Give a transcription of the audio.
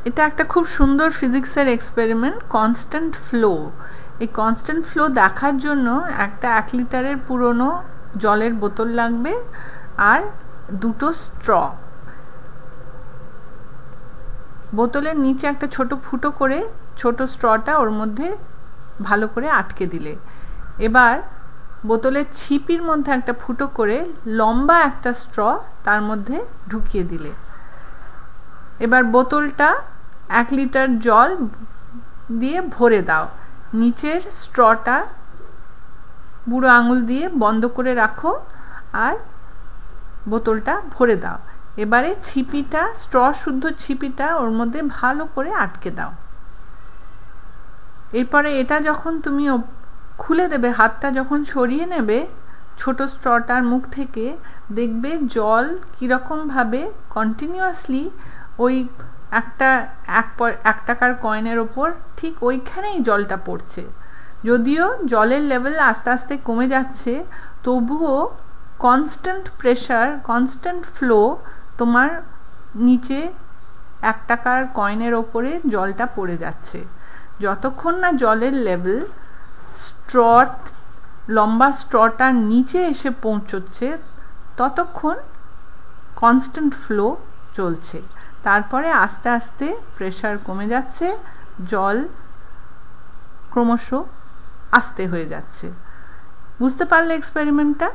এটা একটা খুব সুন্দর ফিজিক্সের এক্সপেরিমেন্ট, কনস্ট্যান্ট ফ্লো। এই কনস্ট্যান্ট ফ্লো দেখার জন্য একটা 1 লিটারের পুরনো জলের বোতল লাগবে আর দুটো স্ট্র। বোতলের নিচে একটা ছোট ফুটো করে ছোট স্ট্রটা ওর মধ্যে ভালো করে আটকে দিলে, এবার বোতলের ছিপির মধ্যে একটা ফুটো করে লম্বা একটা স্ট্র তার মধ্যে ঢুকিয়ে দিলে। এবার বোতলটা 1 লিটার জল দিয়ে ভরে দাও, নিচের স্ট্রটা বুড়ো আঙুল দিয়ে বন্ধ করে রাখো আর বোতলটা ভরে দাও। এবারে ছিপিটা, স্ট্র শুদ্ধ ছিপিটা ওর মধ্যে ভালো করে আটকে দাও। এরপরে এটা যখন তুমি খুলে দেবে, হাতটা যখন সরিয়ে নেবে ছোট স্ট্রটার মুখ থেকে, দেখবে জল কীরকমভাবে কন্টিনিউয়াসলি ওই এক টাকার কয়েনের ওপর ঠিক ওইখানেই জলটা পড়ছে। যদিও জলের লেভেল আস্তে আস্তে কমে যাচ্ছে, তবুও কনস্ট্যান্ট প্রেশার, কনস্ট্যান্ট ফ্লো তোমার নিচে 1 টাকার কয়েনের ওপরে জলটা পড়ে যাচ্ছে। যতক্ষণ না জলের লেভেল লম্বা স্ট্রটার নিচে এসে পৌঁছচ্ছে ততক্ষণ কনস্ট্যান্ট ফ্লো চলছে। তারপরে আস্তে আস্তে প্রেশার কমে যাচ্ছে, জল ক্রমশ আস্তে হয়ে যাচ্ছে। বুঝতে পারলে এক্সপেরিমেন্টটা?